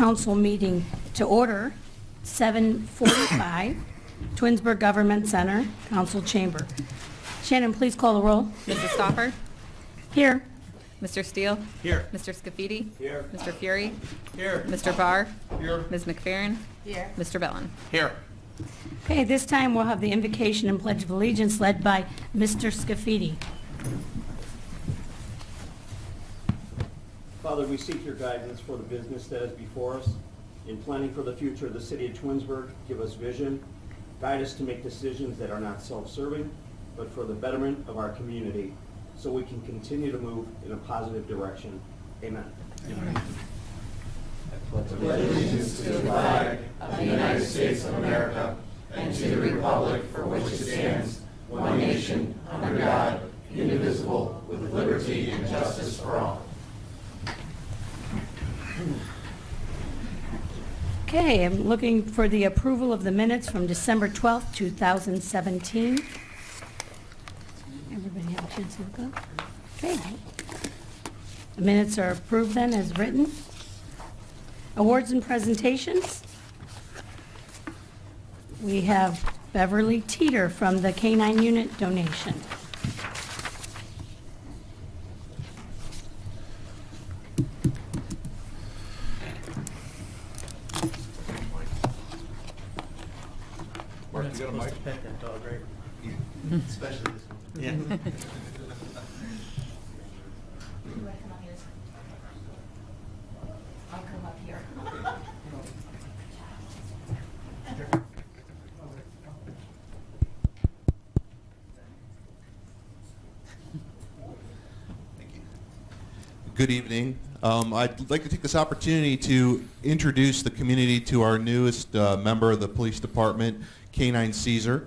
council meeting to order, 7:45, Twinsburg Government Center, council chamber. Shannon, please call the roll. Mrs. Stoffer? Here. Mr. Steele? Here. Mr. Scafidi? Here. Mr. Fury? Here. Mr. Barr? Here. Ms. McFerrin? Here. Mr. Bellin? Here. Okay, this time we'll have the invocation and pledge of allegiance led by Mr. Scafidi. Father, we seek your guidance for the business that is before us. In planning for the future of the city of Twinsburg, give us vision. Guide us to make decisions that are not self-serving, but for the betterment of our community, so we can continue to move in a positive direction. Amen. Allegiance to the flag of the United States of America and to the republic for which it stands, one nation, under God, indivisible, with liberty and justice for all. Okay, I'm looking for the approval of the minutes from December 12th, 2017. Everybody have a chance to look up? Okay. The minutes are approved then as written. Awards and presentations. We have Beverly Teeter from the K-9 unit donation. Mark, you got a mic? Pet that dog, right? Especially this one. Yeah. I'll come up here. Good evening. I'd like to take this opportunity to introduce the community to our newest member of the police department, K-9 Caesar.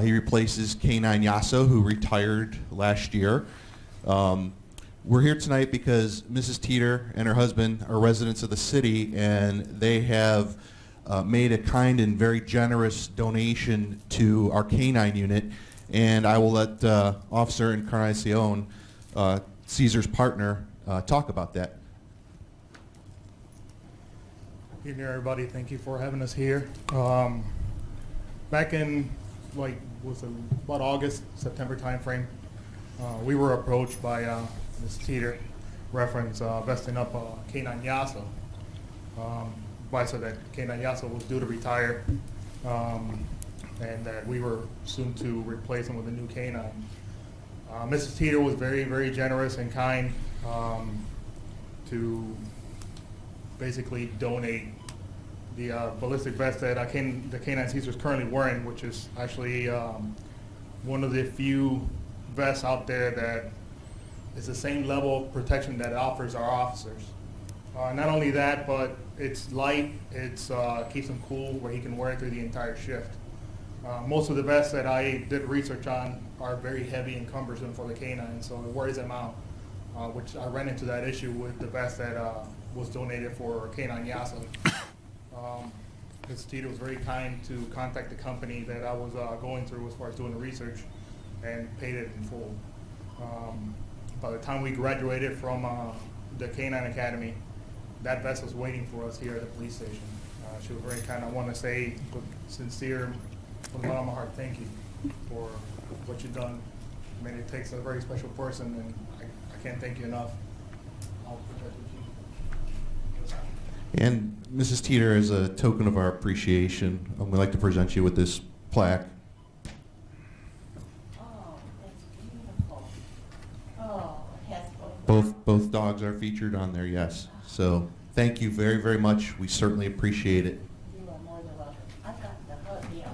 He replaces K-9 Yasso, who retired last year. We're here tonight because Mrs. Teeter and her husband are residents of the city, and they have made a kind and very generous donation to our K-9 unit. And I will let Officer Encarnacion, Caesar's partner, talk about that. Good evening, everybody. Thank you for having us here. Back in about August, September timeframe, we were approached by Ms. Teeter, reference vesting up K-9 Yasso. Advice that K-9 Yasso was due to retire, and that we were soon to replace him with a new K-9. Mrs. Teeter was very, very generous and kind to basically donate the ballistic vest that the K-9 Caesar is currently wearing, which is actually one of the few vests out there that is the same level of protection that it offers our officers. Not only that, but it's light, it keeps him cool where he can wear it through the entire shift. Most of the vests that I did research on are very heavy and cumbersome for the K-9, so it wears them out, which I ran into that issue with the vest that was donated for K-9 Yasso. Ms. Teeter was very kind to contact the company that I was going through as far as doing the research, and paid it in full. By the time we graduated from the K-9 Academy, that vest was waiting for us here at the police station. She was very kind. I want to say, sincere, from the bottom of my heart, thank you for what you've done. I mean, it takes a very special person, and I can't thank you enough. I'll protect you. And Mrs. Teeter, as a token of our appreciation, we'd like to present you with this plaque. Oh, that's beautiful. Oh, it has Both dogs are featured on there, yes. So thank you very, very much. We certainly appreciate it. You are more than welcome. I've got to hug him.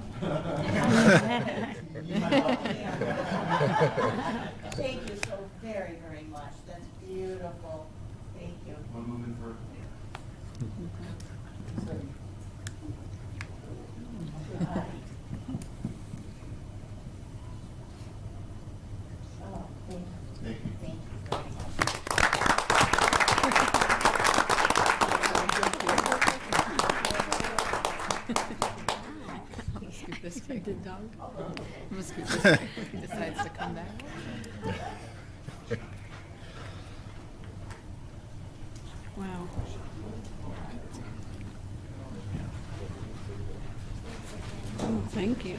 Thank you so very, very much. That's beautiful. Thank you. Want to move in for? Hi. Oh, thank you. Thank you. Thank you very much. Scoop this quick. I'm gonna scoop this quick if he decides to come back. Wow. Oh, thank you.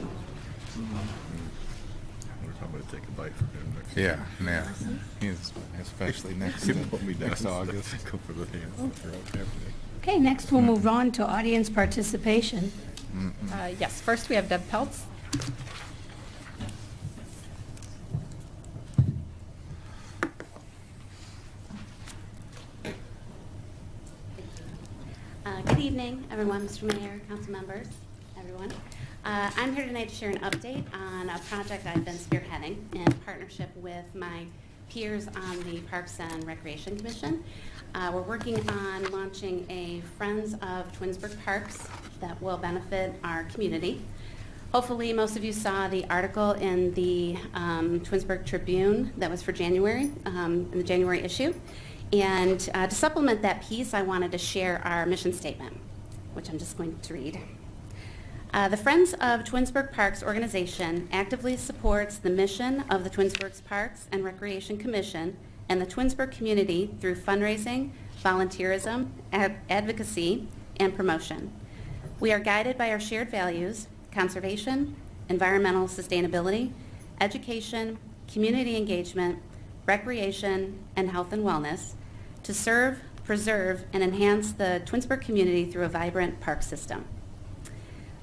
I'm gonna take a bite from him next. Yeah, yeah. Especially next August. Go for the hands. Okay, next we'll move on to audience participation. Yes, first we have Deb Peltz. Good evening, everyone, Mr. Mayor, council members, everyone. I'm here tonight to share an update on a project I've been spearheading in partnership with my peers on the Parks and Recreation Commission. We're working on launching a Friends of Twinsburg Parks that will benefit our community. Hopefully, most of you saw the article in the Twinsburg Tribune that was for January, in the January issue. And to supplement that piece, I wanted to share our mission statement, which I'm just going to read. The Friends of Twinsburg Parks organization actively supports the mission of the Twinsburg Parks and Recreation Commission and the Twinsburg community through fundraising, volunteerism, advocacy, and promotion. We are guided by our shared values: conservation, environmental sustainability, education, community engagement, recreation, and health and wellness, to serve, preserve, and enhance the Twinsburg community through a vibrant park system.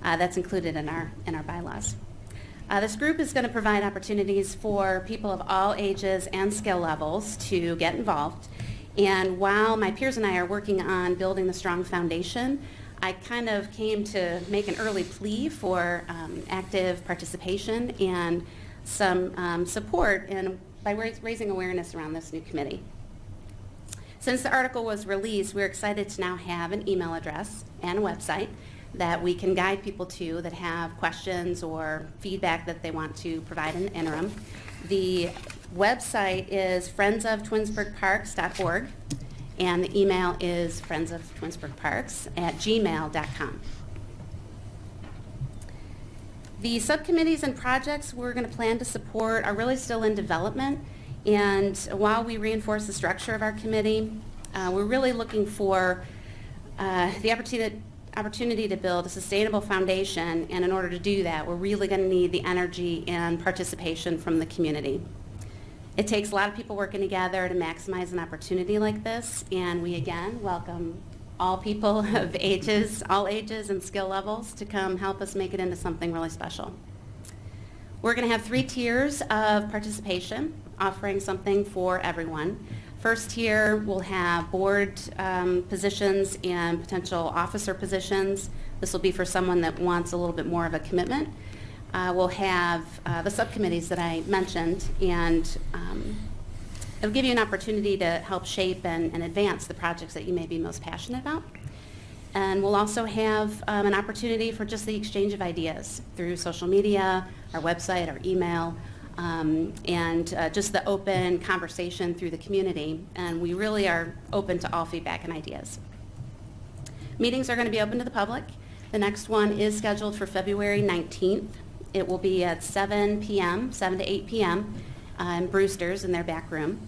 That's included in our bylaws. This group is going to provide opportunities for people of all ages and skill levels to get involved. And while my peers and I are working on building the strong foundation, I kind of came to make an early plea for active participation and some support by raising awareness around this new committee. Since the article was released, we're excited to now have an email address and a website that we can guide people to that have questions or feedback that they want to provide in the interim. The website is friendsoftwinsburgparks.org, and the email is friendsoftwinsburgparks@gmail.com. The subcommittees and projects we're going to plan to support are really still in development, and while we reinforce the structure of our committee, we're really looking for the opportunity to build a sustainable foundation, and in order to do that, we're really going to need the energy and participation from the community. It takes a lot of people working together to maximize an opportunity like this, and we again welcome all people of ages, all ages and skill levels to come help us make it into something really special. We're going to have 3 tiers of participation, offering something for everyone. First tier will have board positions and potential officer positions. This will be for someone that wants a little bit more of a commitment. We'll have the subcommittees that I mentioned, and it'll give you an opportunity to help shape and advance the projects that you may be most passionate about. And we'll also have an opportunity for just the exchange of ideas through social media, our website, our email, and just the open conversation through the community. And we really are open to all feedback and ideas. Meetings are going to be open to the public. The next one is scheduled for February 19th. It will be at 7 p.m., 7 to 8 p.m. In Brewster's in their back room.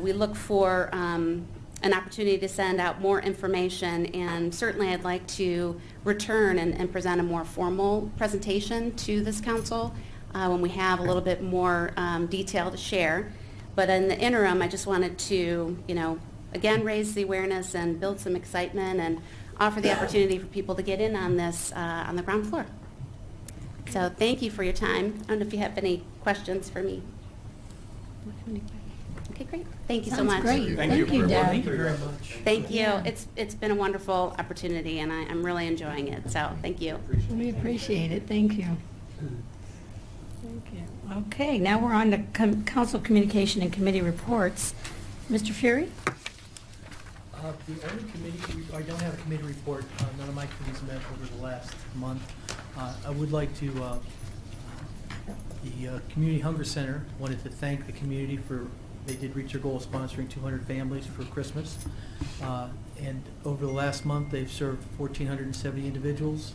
We look for an opportunity to send out more information, and certainly I'd like to return and present a more formal presentation to this council when we have a little bit more detail to share. But in the interim, I just wanted to, again, raise the awareness and build some excitement and offer the opportunity for people to get in on this on the ground floor. So thank you for your time. I don't know if you have any questions for me. Okay, great. Thank you so Sounds much. great. Thank you very Deb. Thank you very much. Thank you. Yeah. It's been a wonderful opportunity, and I'm really enjoying it. So thank you. We appreciate it. Thank you. Thank you. Okay, now we're on to council communication and committee reports. Mr. Fury? The only committee, I don't have a committee report. None of my committees met over the last month. I would like to, the Community Hunger Center wanted to thank the community for, they did reach their goal of sponsoring 200 families for Christmas. And over the last month, they've served 1,470 individuals,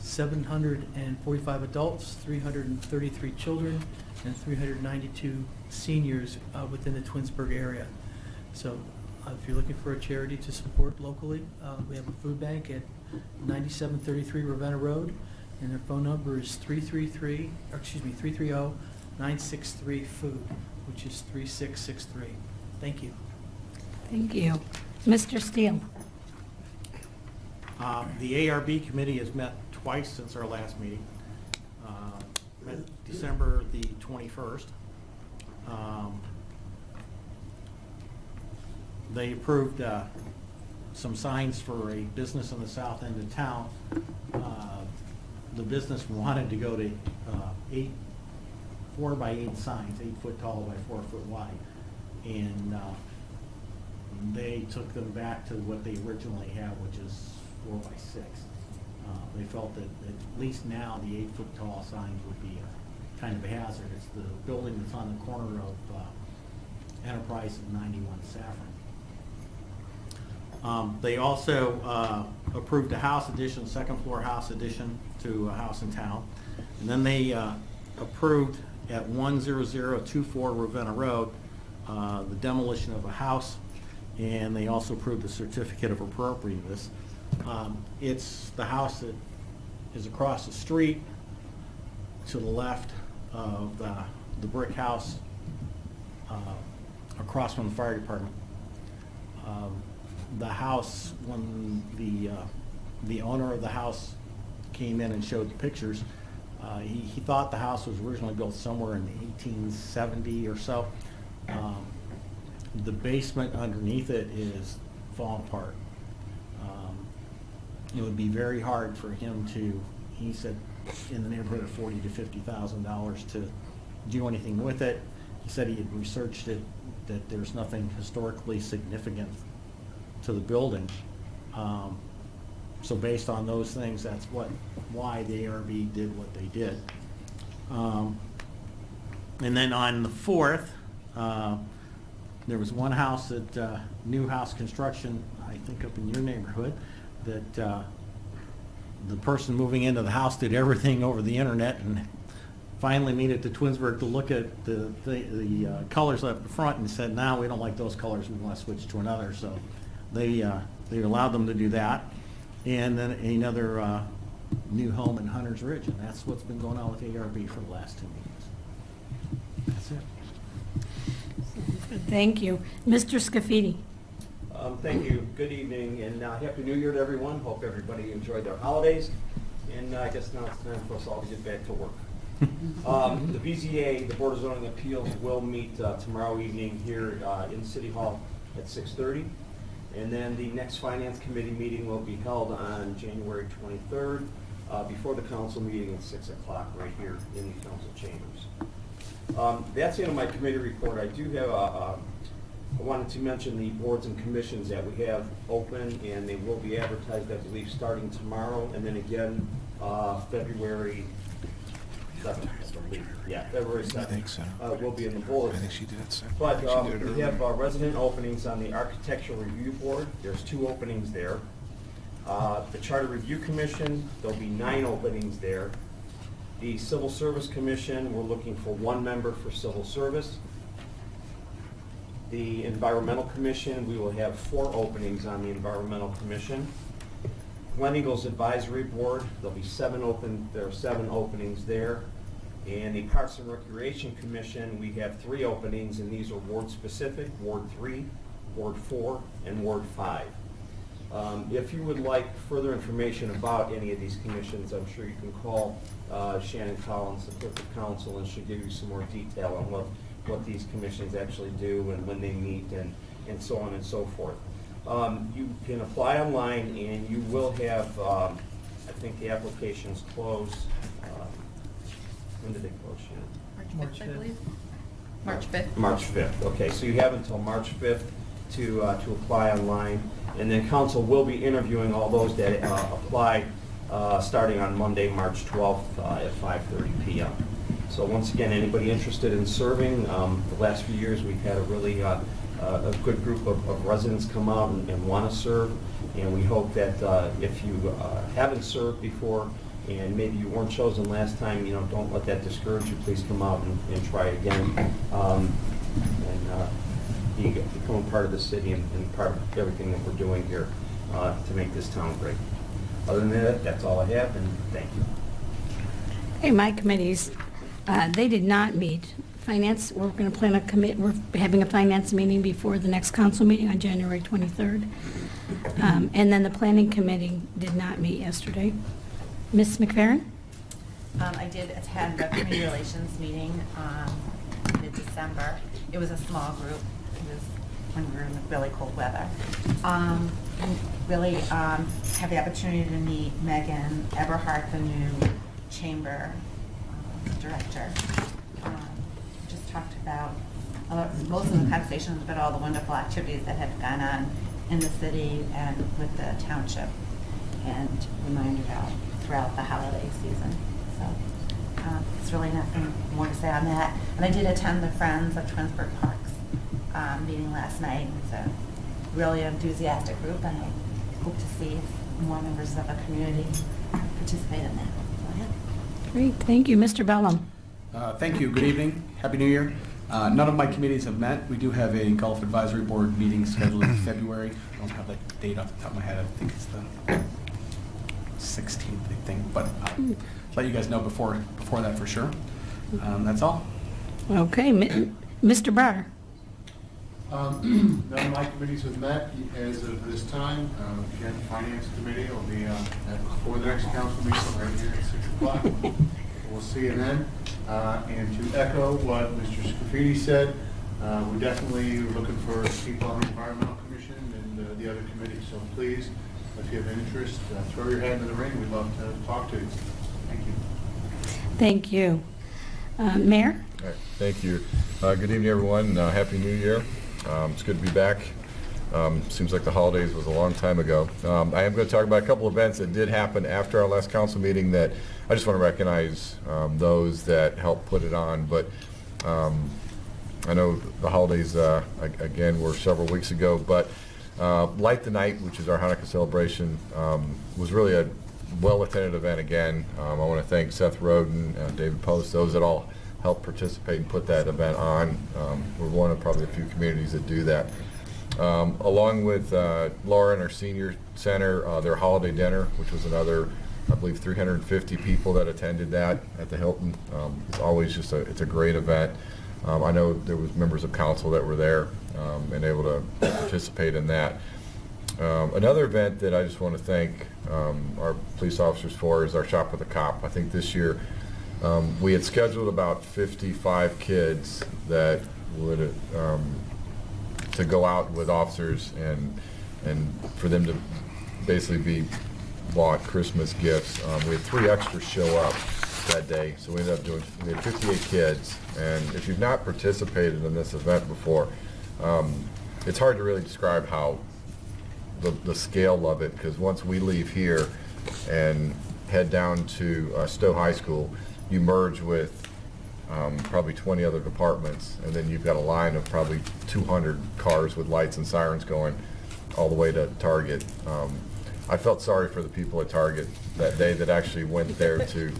745 adults, 333 children, and 392 seniors within the Twinsburg area. So if you're looking for a charity to support locally, we have a food bank at 9733 Ravenna Road. and their phone number is 330-963-food, which is 3663. Thank you. Thank you. Mr. Steele? The ARB committee has met twice since our last meeting. Met December the 21st. They approved some signs for a business in the south end of town. The business wanted to go to 4 by 8 signs, 8 foot tall by 4 foot wide. And they took them back to what they originally had, which is 4 by 6. They felt that at least now the 8 foot tall signs would be kind of a hazard. It's the building that's on the corner of Enterprise and 91 Saffron. They also approved a house addition, second floor house addition to a house in town. And then they approved at 10024 Ravenna Road the demolition of a house, and they also approved the certificate of appropriateness. It's the house that is across the street to the left of the brick house across from the fire department. The house, when the owner of the house came in and showed the pictures, he thought the house was originally built somewhere in 1870 or so. The basement underneath it is falling apart. It would be very hard for him to, he said, in the neighborhood of $40,000 to $50,000 to do anything with it. He said he had researched it, that there's nothing historically significant to the building. So based on those things, that's why the ARB did what they did. And then on the 4th, there was one house that new house construction, I think up in your neighborhood, that the person moving into the house did everything over the internet and finally made it to Twinsburg to look at the colors up front and said, "No, we don't like those colors, we want to switch to another." So they allowed them to do that. And then another new home in Hunter's Ridge, and that's what's been going on with ARB for the last 2 meetings. That's it. Thank you. Mr. Scafidi? Thank you. Good evening, and Happy New Year to everyone. Hope everybody enjoyed their holidays. And I guess now it's time for us all to get back to work. The BZA, the Board of Zoning Appeals, will meet tomorrow evening here in City Hall at 6:30. And then the next Finance Committee meeting will be held on January 23rd before the council meeting at 6 o'clock right here in the council chambers. That's the end of my committee report. I do have I wanted to mention the boards and commissions that we have open, and they will be advertised, I believe, starting tomorrow, and then again February 7th, I believe. Yeah, February 7th. I think so. Will be in the bulletin. I think she did it second. But She did it we have earlier. resident openings on the Architectural Review Board. There's 2 openings there. The Charter Review Commission, there'll be 9 openings there. The Civil Service Commission, we're looking for 1 member for civil service. The Environmental Commission, we will have 4 openings on the Environmental Commission. Glen Eagles Advisory Board, there'll be 7 openings there. And the Parks and Recreation Commission, we have 3 openings, and these are ward specific, Ward 3, Ward 4, and Ward 5. If you would like further information about any of these commissions, I'm sure you can call Shannon Collins, the clerk of council, and she'll give you some more detail on what these commissions actually do and when they meet and so on and so forth. You can apply online, and you will have, I think the applications close, when did they close, Shannon? March 5th, I believe. March 5th. March 5th. Okay, so you have until March 5th to apply online. And then council will be interviewing all those that apply starting on Monday, March 12th at 5:30 p.m. So once again, anybody interested in serving, the last few years we've had a really a good group of residents come out and want to serve. And we hope that if you haven't served before and maybe you weren't chosen last time, don't let that discourage you. Please come out and try it again. And become a part of the city and part of everything that we're doing here to make this town great. Other than that, that's all I have, and thank you. Okay, my committees, they did not meet. Finance, we're going to plan a we're having a finance meeting before the next council meeting on January 23rd. And then the planning committee did not meet yesterday. Ms. McFerrin? I did attend the community relations meeting mid-December. It was a small group. It was when we were in the really cold weather. And really had the opportunity to meet Megan Eberhardt, the new chamber director. Just talked about most of the conversations about all the wonderful activities that have gone on in the city and with the township, and reminded her throughout the holiday season. So it's really nothing more to say on that. And I did attend the Friends of Twinsburg Parks meeting last night. It's a really enthusiastic group, and I hope to see more members of the community participate in that. So, yeah. Great, thank you. Mr. Bellum? Thank you. Good evening. Happy New Year. None of my committees have met. We do have a golf advisory board meeting scheduled in February. I don't have that date off the top of my head. I think it's the 16th, I think, but I'll let you guys know before that for sure. That's all. Okay, Mr. Brower? None of my committees have met as of this time. Again, Finance Committee will be before the next council meeting right here at 6 o'clock. We'll see you then. And to echo what Mr. Scafidi said, we're definitely looking for people on the Environmental Commission and the other committees. So please, if you have interest, throw your hat into the ring. We'd love to talk to you. Thank you. Thank you. Mayor? All right, thank you. Good evening, everyone. Happy New Year. It's good to be back. Seems like the holidays was a long time ago. I am going to talk about a couple events that did happen after our last council meeting that I just want to recognize those that helped put it on. But I know the holidays, again, were several weeks ago. But Light the Night, which is our Hanukkah celebration, was really a well-attended event again. I want to thank Seth Roden, David Post, those that all helped participate and put that event on. We're one of probably a few communities that do that. Along with Laura and our senior center, their holiday dinner, which was another, I believe, 350 people that attended that at the Hilton. It's always just it's a great event. I know there was members of council that were there and able to participate in that. Another event that I just want to thank our police officers for is our Shop with a Cop. I think this year we had scheduled about 55 kids that would to go out with officers and for them to basically be bought Christmas gifts. We had 3 extras show up that day, so we ended up we had 58 kids. And if you've not participated in this event before, it's hard to really describe how the scale of it, because once we leave here and head down to Stowe High School, you merge with probably 20 other departments, and then you've got a line of probably 200 cars with lights and sirens going all the way to Target. I felt sorry for the people at Target that day that actually went there to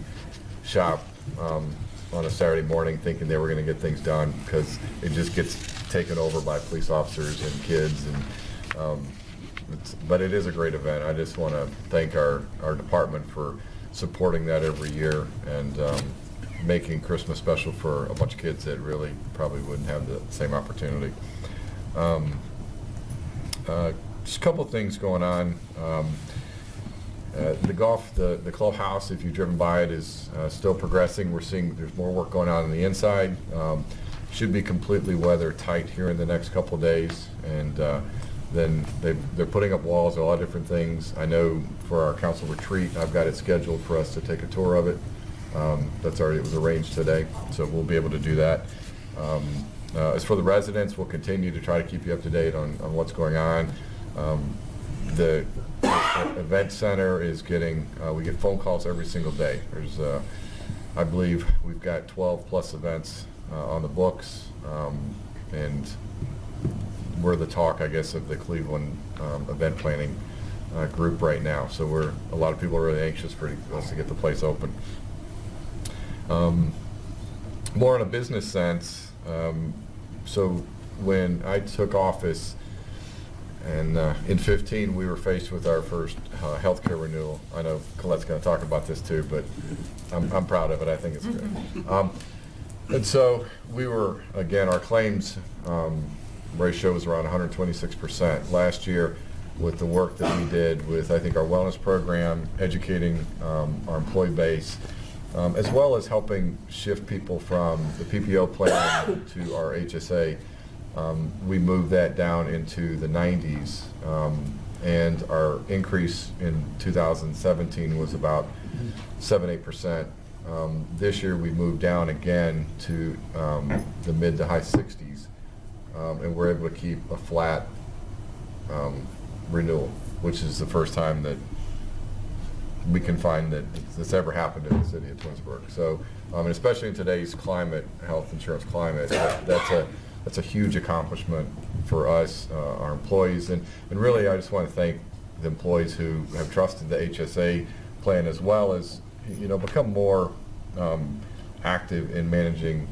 shop on a Saturday morning thinking they were going to get things done, because it just gets taken over by police officers and kids. And but it is a great event. I just want to thank our department for supporting that every year and making Christmas special for a bunch of kids that really probably wouldn't have the same opportunity. Just a couple of things going on. The clubhouse, if you've driven by it, is still progressing. We're seeing there's more work going on the inside. Should be completely weather tight here in the next couple of days, and then they're putting up walls, a lot of different things. I know for our council retreat, I've got it scheduled for us to take a tour of it. It was arranged today, so we'll be able to do that. As for the residents, we'll continue to try to keep you up to date on what's going on. The event center is getting, we get phone calls every single day. There's, I believe we've got 12 plus events on the books, and we're the talk, I guess, of the Cleveland event planning group right now. So a lot of people are really anxious for us to get the place open. More in a business sense, so when I took office, And in 15, we were faced with our first healthcare renewal. I know Colette's going to talk about this too, but I'm proud of it. I think it's good. And so we were, again, our claims ratio was around 126%. Last year, with the work that we did with, I think, our wellness program, educating our employee base, as well as helping shift people from the PPO plan to our HSA, we moved that down into the 90s. And our increase in 2017 was about 7-8%. This year we moved down again to the mid to high 60s, and we're able to keep a flat renewal, which is the first time that we can find that this ever happened in the city of Twinsburg. So, and especially in today's climate, health insurance climate, that's a huge accomplishment for us, our employees, and really I just want to thank the employees who have trusted the HSA plan, as well as, you know, become more active in managing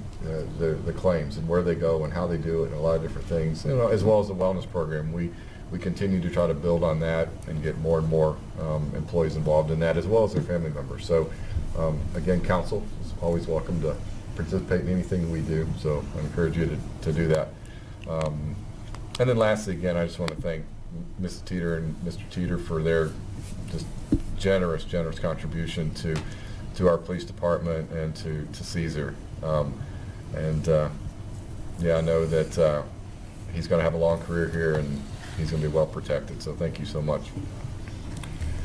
the claims and where they go and how they do it and a lot of different things, you know, as well as the wellness program. We continue to try to build on that and get more and more employees involved in that, as well as their family members. So again, council is always welcome to participate in anything we do, so I encourage you to do that. And then lastly, again, I just want to thank Mrs. Teeter and Mr. Teeter for their just generous contribution to our police department and to Caesar. Yeah, I know that he's going to have a long career here and he's going to be well protected, so thank you so much.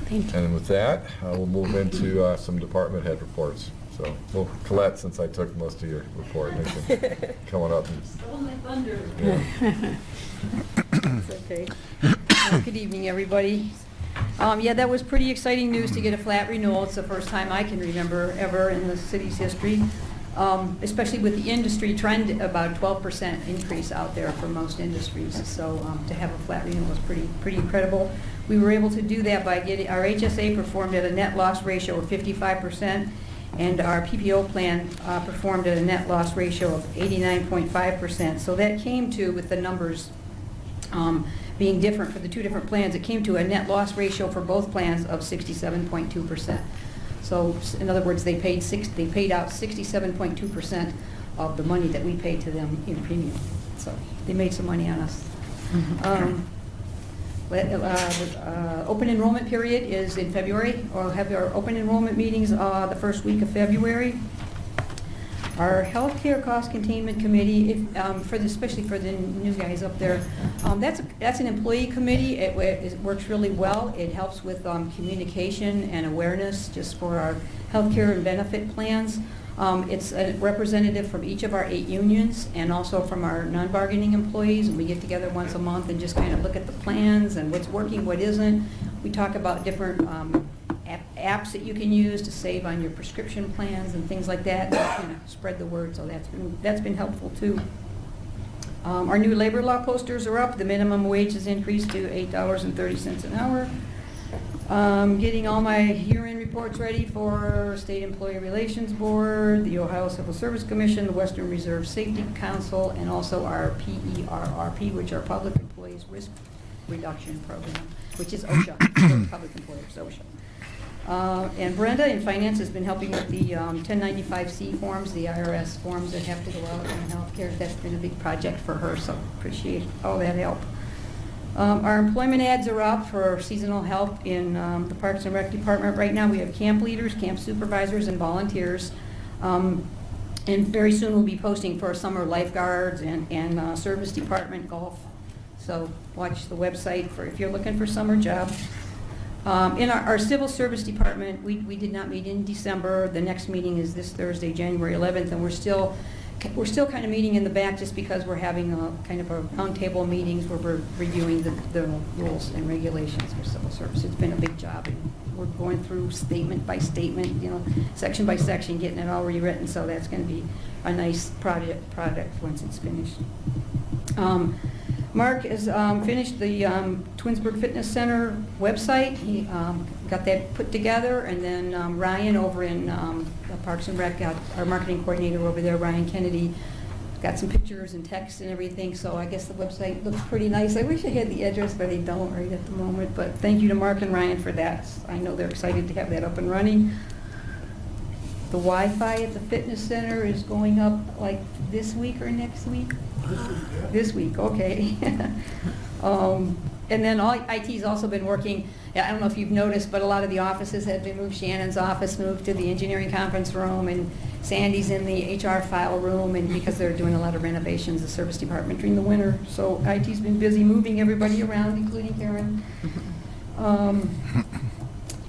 Thank you. And with that, we'll move into some department head reports. So, well, Colette, since I took most of your report, you can come on up. Stole my thunder. Yeah. It's okay. Good evening, everybody. Yeah, that was pretty exciting news to get a flat renewal. It's the first time I can remember ever in the city's history, especially with the industry trend, about 12% increase out there for most industries. So to have a flat renewal was pretty incredible. We were able to do that by getting our HSA performed at a net loss ratio of 55%. And our PPO plan performed at a net loss ratio of 89.5%. So that came to, with the numbers being different for the two different plans, it came to a net loss ratio for both plans of 67.2%. So in other words, they paid out 67.2% of the money that we paid to them in premium. So they made some money on us. Open enrollment period is in February. We'll have our open enrollment meetings the first week of February. Our healthcare cost containment committee, especially for the new guys up there, that's an employee committee. It works really well. It helps with communication and awareness just for our healthcare and benefit plans. It's a representative from each of our 8 unions and also from our non-bargaining employees, and we get together once a month and just kind of look at the plans and what's working, what isn't. We talk about different apps that you can use to save on your prescription plans and things like that, and kind of spread the word, so that's been helpful too. Our new labor law posters are up. The minimum wage has increased to $8.30 an hour. Getting all my year-end reports ready for State Employee Relations Board, the Ohio Civil Service Commission, the Western Reserve Safety Council, and also our PERRP, which are Public Employees Risk Reduction Program, which is OSHA, Public Employers, OSHA. And Brenda in Finance has been helping with the 1095C forms, the IRS forms that have to go out in healthcare. That's been a big project for her, so appreciate all that help. Our employment ads are up for seasonal help in the Parks and Rec Department. Right now we have camp leaders, camp supervisors, and volunteers. And very soon we'll be posting for summer lifeguards and service department golf. So watch the website for if you're looking for summer jobs. In our civil service department, we did not meet in December. The next meeting is this Thursday, January 11th, and we're still kind of meeting in the back just because we're having a kind of a roundtable meetings where we're reviewing the rules and regulations for civil service. It's been a big job, and we're going through statement by statement, section by section, getting it all rewritten, so that's going to be a nice product once it's finished. Mark has finished the Twinsburg Fitness Center website. He got that put together, and then Ryan over in Parks and Rec, our marketing coordinator over there, Ryan Kennedy, got some pictures and text and everything, so I guess the website looks pretty nice. I wish I had the address, but I don't right at the moment, but thank you to Mark and Ryan for that. I know they're excited to have that up and running. The Wi-Fi at the fitness center is going up like this week or next week? This week, okay. And then IT's also been working, I don't know if you've noticed, but a lot of the offices have been moved. Shannon's office moved to the engineering conference room, and Sandy's in the HR file room, and because they're doing a lot of renovations, the service department during the winter. So IT's been busy moving everybody around, including Karen.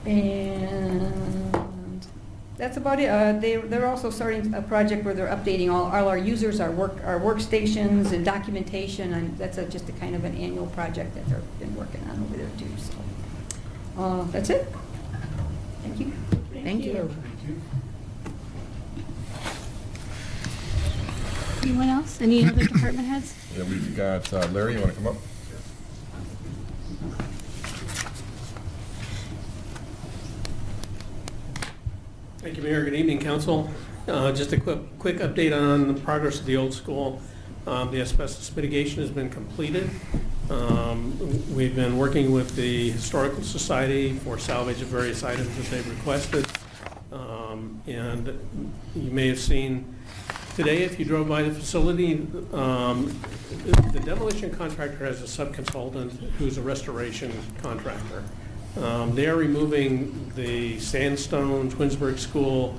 And that's about it. They're also starting a project where they're updating all our users, our workstations and documentation, and that's just a kind of an annual project that they've been working on over there too. So that's it. Thank you. Thank you. Anyone else? Any other department heads? Yeah, we've got, Larry, you want to come up? Thank you, Mayor. Good evening, Council. Just a quick update on the progress of the old school. The asbestos mitigation has been completed. We've been working with the Historical Society for salvage of various items that they've requested. And you may have seen today, if you drove by the facility, the demolition contractor has a subconsultant who's a restoration contractor. They are removing the sandstone Twinsburg School,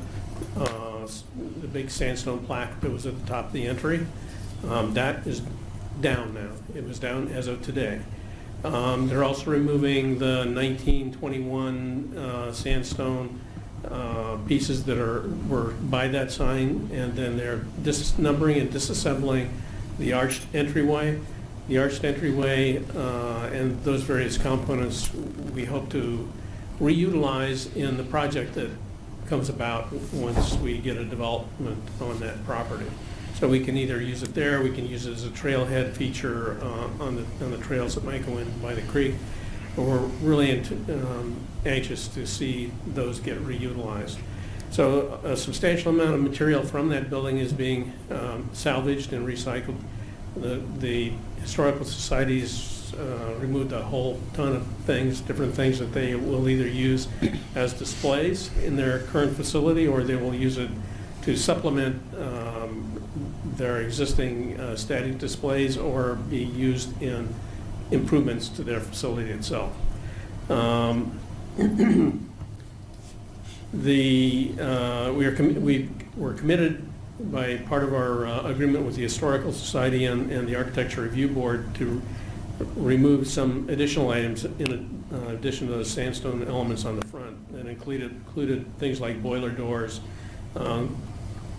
the big sandstone plaque that was at the top of the entry. That is down now. It was down as of today. They're also removing the 1921 sandstone pieces that were by that sign, and then they're disnumbering and disassembling the arched entryway. The arched entryway and those various components we hope to reutilize in the project that comes about once we get a development on that property. So we can either use it there, we can use it as a trailhead feature on the trails that might go in by the creek, but we're really anxious to see those get reutilized. So a substantial amount of material from that building is being salvaged and recycled. The Historical Society's removed a whole ton of things, different things that they will either use as displays in their current facility, or they will use it to supplement their existing static displays, or be used in improvements to their facility itself. We're committed by part of our agreement with the Historical Society and the Architecture Review Board to remove some additional items in addition to the sandstone elements on the front that included things like boiler doors,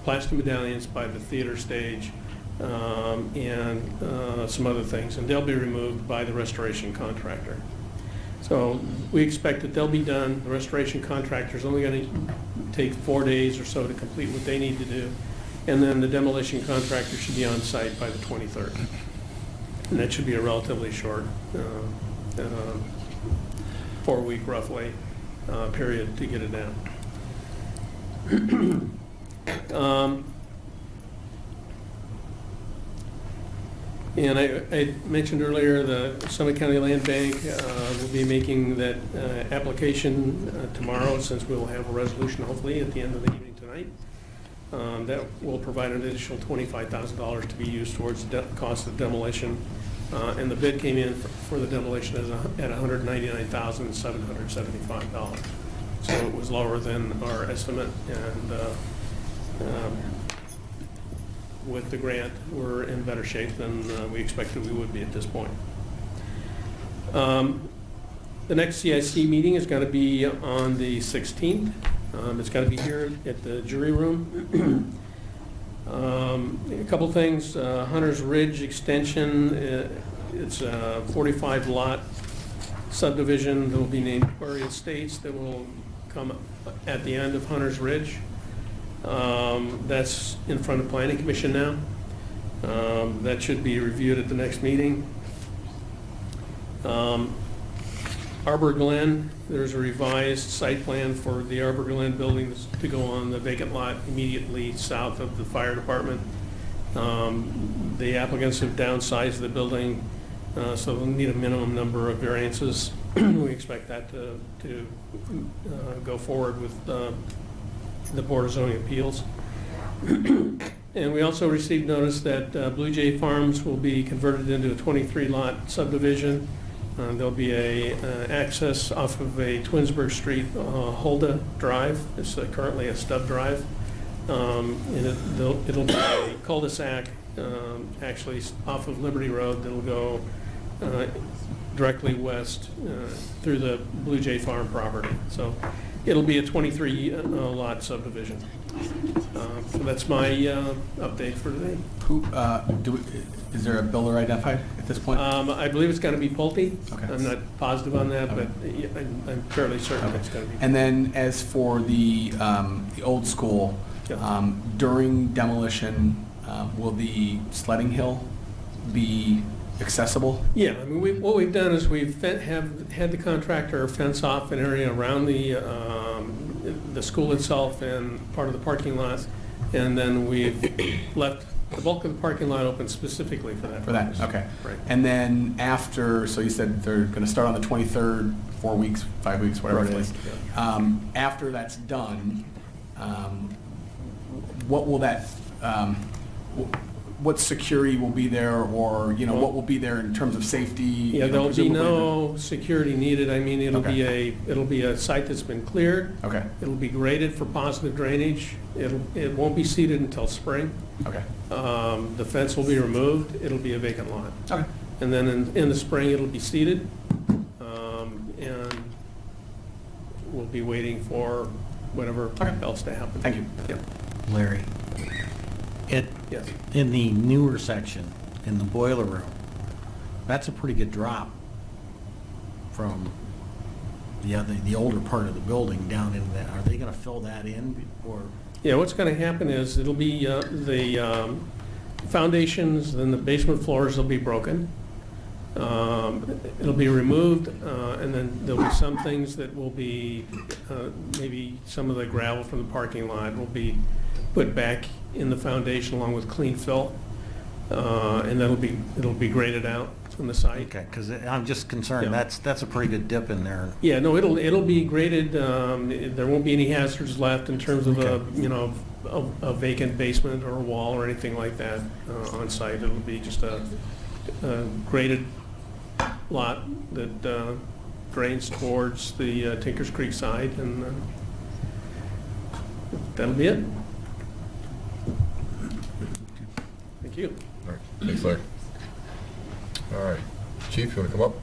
plastic medallions by the theater stage, and some other things, and they'll be removed by the restoration contractor. So we expect that they'll be done. The restoration contractor is only going to take 4 days or so to complete what they need to do, and then the demolition contractor should be on site by the 23rd. And that should be a relatively short, 4-week roughly period to get it down. And I mentioned earlier the Summit County Land Bank will be making that application tomorrow, since we will have a resolution hopefully at the end of the evening tonight. That will provide an additional $25,000 to be used towards the cost of demolition. And the bid came in for the demolition at $199,775. So it was lower than our estimate, and with the grant, we're in better shape than we expected we would be at this point. The next CIC meeting is going to be on the 16th. It's going to be here at the jury room. A couple things. Hunter's Ridge extension, it's a 45-lot subdivision that will be named Quarry Estates that will come at the end of Hunter's Ridge. That's in front of Planning Commission now. That should be reviewed at the next meeting. Arbor Glen, there's a revised site plan for the Arbor Glen building to go on the vacant lot immediately south of the fire department. The applicants have downsized the building, so they'll need a minimum number of variances. We expect that to go forward with the Board of Zoning Appeals. And we also received notice that Blue Jay Farms will be converted into a 23-lot subdivision. There'll be a access off of a Twinsburg Street, Hulda Drive. It's currently a stub drive. And it'll be a cul-de-sac, actually off of Liberty Road, that'll go directly west through the Blue Jay Farm property. So it'll be a 23-lot subdivision. So that's my update for today. Is there a builder identified at this point? I believe it's going to be Pulte. Okay. I'm not positive on that, Okay. but yeah, I'm fairly certain it's going to be. And then as for the old school, Yeah. during demolition, will the sledding hill be accessible? Yeah, I mean, what we've done is we've have had the contractor fence off an area around the school itself and part of the parking lot, and then we've left the bulk of the parking lot open specifically for that. For that, purpose. okay. Right. And then after, so you said they're going to start on the 23rd, 4 weeks, 5 weeks, whatever it is. Roughly, After that's done, what will that, what security will be there, or, you know, what will be there in terms of safety? Yeah, you know, there'll be presumably no security needed. I mean, it'll Okay. be a site that's been cleared. Okay, It'll be graded for positive drainage. It won't be seeded until spring. okay, The fence will be removed. It'll be a vacant lot. okay. And then in the spring, it'll be seeded. And we'll be waiting for whatever Okay. else to happen. Thank you. Yep. Larry, Yes. in the newer section, in the boiler room, that's a pretty good drop from the older part of the building down into that. Are they gonna fill that in, or? Yeah, what's going to happen is it'll be the foundations, then the basement floors will be broken. It'll be removed, and then there'll be some things that will be, maybe some of the gravel from the parking lot will be put back in the foundation along with clean fill, and it'll be graded out from the site. Okay, because I'm just concerned, Yeah. that's a pretty good dip in there. Yeah, no, it'll be graded. There won't be any hazards left in terms of a vacant basement or a wall or anything like that on site. It'll be just a graded lot that drains towards the Tinkers Creek side, and that'll be it. Thank you. All right, thanks, Larry. All right, Chief, you want to come up?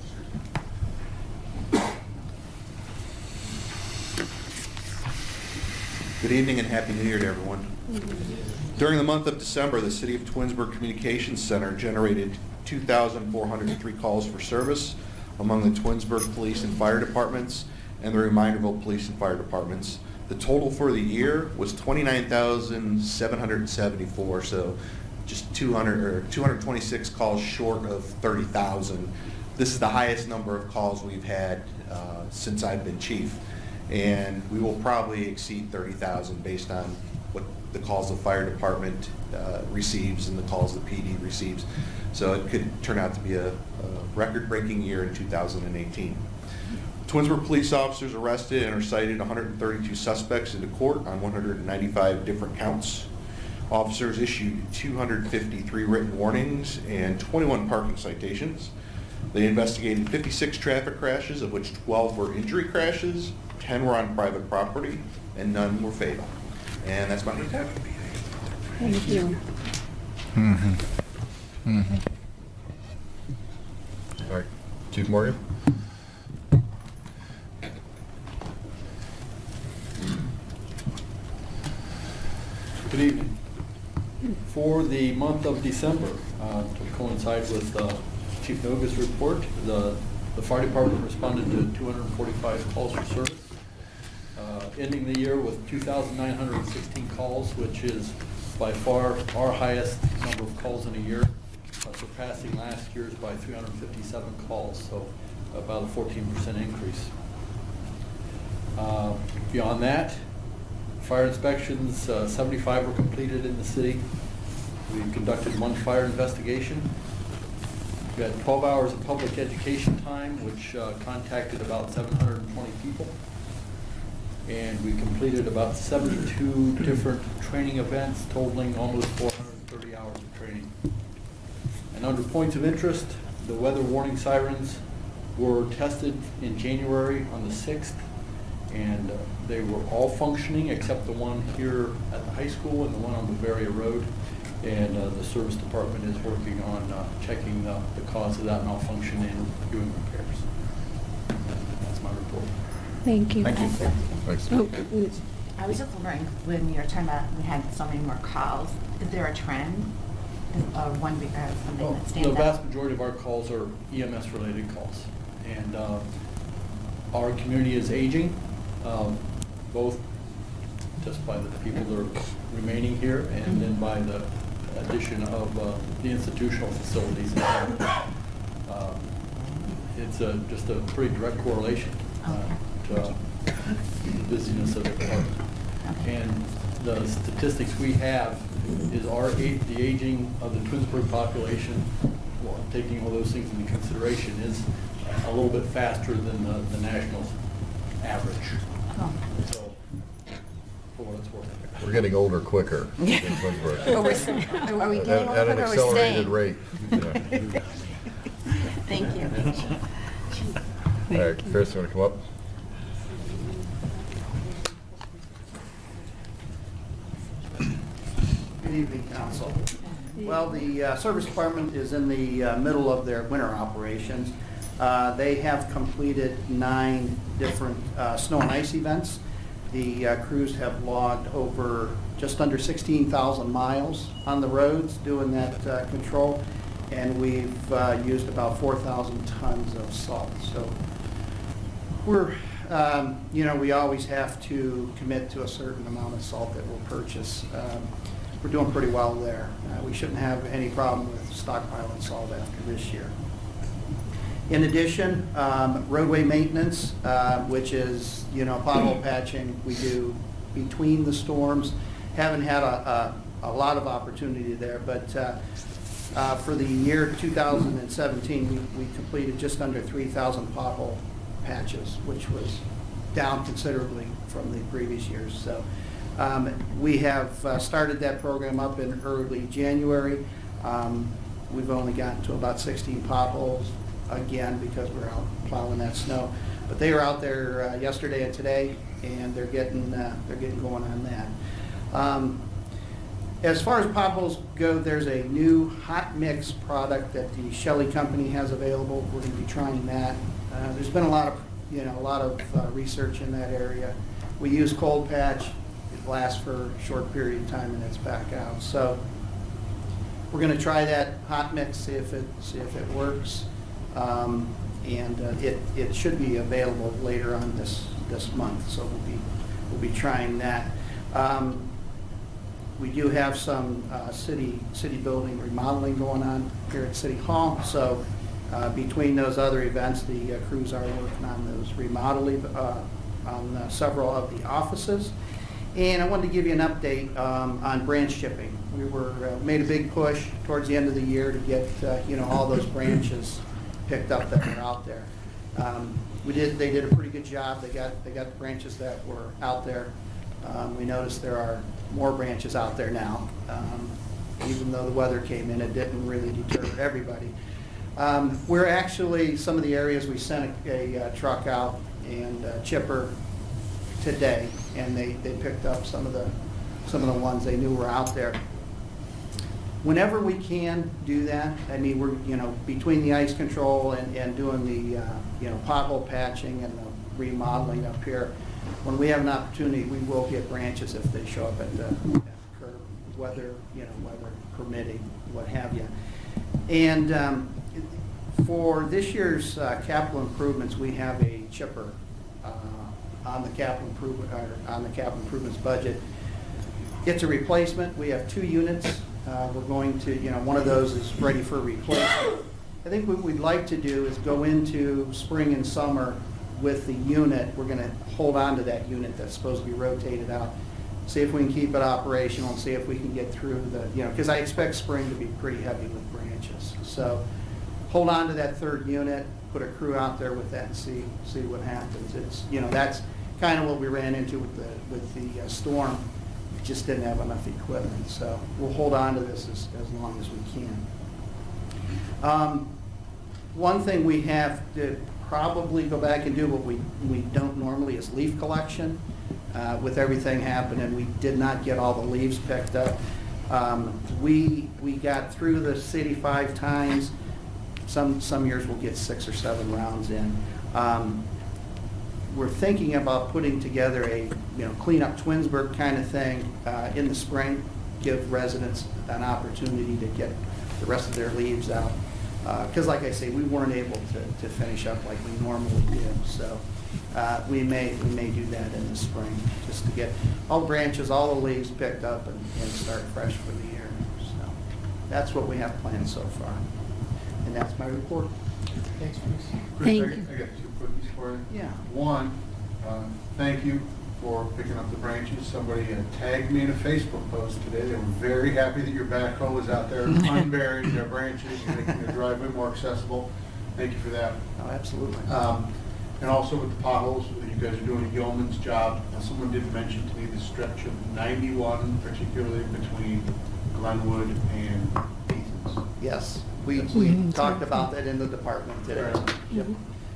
Good evening and Happy New Year to everyone. During the month of December, the City of Twinsburg Communications Center generated 2,403 calls for service among the Twinsburg Police and Fire Departments and the Reminderville Police and Fire Departments. The total for the year was 29,774, so just 226 calls short of 30,000. This is the highest number of calls we've had since I've been chief, and we will probably exceed 30,000 based on what the calls the fire department receives and the calls the PD receives. So it could turn out to be a record-breaking year in 2018. Twinsburg police officers arrested and or cited 132 suspects into court on 195 different counts. Officers issued 253 written warnings and 21 parking citations. They investigated 56 traffic crashes, of which 12 were injury crashes, 10 were on private property, and none were fatal. And that's my report. Thank you. All right, Chief Morgan? Good evening. For the month of December, to coincide with Chief Noga's report, the fire department responded to 245 calls for service, ending the year with 2,916 calls, which is by far our highest number of calls in a year, surpassing last year's by 357 calls, so about a 14% increase. Beyond that, fire inspections, 75 were completed in the city. We conducted one fire investigation. We had 12 hours of public education time, which contacted about 720 people. And we completed about 72 different training events totaling almost 430 hours of training. And under points of interest, the weather warning sirens were tested in January on the 6th, and they were all functioning except the one here at the high school and the one on Bavaria Road. And the service department is working on checking the cause of that malfunction and doing repairs. That's my report. Thank you. Thank you. Thanks. Oh, I was just wondering, when you were talking about, we had so many more calls, is there a trend? Or something that stands The out? vast majority of our calls are EMS-related calls. And our community is aging, both just by the people that are remaining here and then by the addition of the institutional facilities. It's just a pretty direct correlation to the busyness of the department. And the statistics we have is the aging of the Twinsburg population, well, taking all those things into consideration, is a little bit faster than the national average. So, for what it's worth. We're getting older quicker in Twinsburg. Are we getting At an older or accelerated staying? rate. Yeah. Thank you. All right, Chris, you want to come up? Good evening, Council. Well, the Service Department is in the middle of their winter operations. They have completed 9 different snow and ice events. The crews have logged over just under 16,000 miles on the roads doing that control, and we've used about 4,000 tons of salt. So we're, we always have to commit to a certain amount of salt that we'll purchase. We're doing pretty well there. We shouldn't have any problem with stockpiling salt after this year. In addition, roadway maintenance, which is, pothole patching, we do between the storms. Haven't had a lot of opportunity there, but for the year 2017, we completed just under 3,000 pothole patches, which was down considerably from the previous years. So we have started that program up in early January. We've only gotten to about 16 potholes again because we're out plowing that snow. But they were out there yesterday and today, and they're getting going on that. As far as potholes go, there's a new hot mix product that the Shelley Company has available. We're going to be trying that. There's been a lot of research in that area. We use cold patch. It lasts for a short period of time and it's back out. So we're going to try that hot mix, see if it works. And it should be available later on this month, so we'll be trying that. We do have some city building remodeling going on here at City Hall, so between those other events, the crews are working on those remodeling on several of the offices. And I wanted to give you an update on branch chipping. We made a big push towards the end of the year to get all those branches picked up that were out there. They did a pretty good job. They got the branches that were out there. We noticed there are more branches out there now. Even though the weather came in, it didn't really deter everybody. We're actually, some of the areas we sent a truck out and a chipper today, and they picked up some of the ones they knew were out there. Whenever we can do that, I mean, we're, between the ice control and doing the, pothole patching and the remodeling up here, when we have an opportunity, we will get branches if they show up at the curb, weather permitting, what have you. And for this year's capital improvements, we have a chipper on the capital improvements budget. It's a replacement. We have 2 units. We're going to, one of those is ready for replacement. I think what we'd like to do is go into spring and summer with the unit. We're going to hold on to that unit that's supposed to be rotated out see if we can keep it operational, and see if we can get through the, because I expect spring to be pretty heavy with branches. So hold on to that third unit, put a crew out there with that and see what happens. It's, that's kind of what we ran into with the storm. We just didn't have enough equipment. So we'll hold on to this as long as we can. One thing we have to probably go back and do what we don't normally is leaf collection. With everything happening, we did not get all the leaves picked up. We got through the city 5 times. Some years we'll get 6 or 7 rounds in. We're thinking about putting together a clean up Twinsburg kind of thing in the spring, give residents an opportunity to get the rest of their leaves out. Because like I say, we weren't able to finish up like we normally do. So we may do that in the spring, just to get all the branches, all the leaves picked up and start fresh for the year. So that's what we have planned so far. And that's my report. Thanks, Bruce. Thank you. I got 2 quickies for you. Yeah. One, thank you for picking up the branches. Somebody tagged me in a Facebook post today. They were very happy that your backhoe was out there unburying their branches and making their driveway more accessible. Thank you for that. Oh, absolutely. And also with the potholes, you guys are doing a yeoman's job. Someone did mention to me the stretch of 91, particularly between Glenwood and Athens. Yes, we talked about that in the department today. Yep.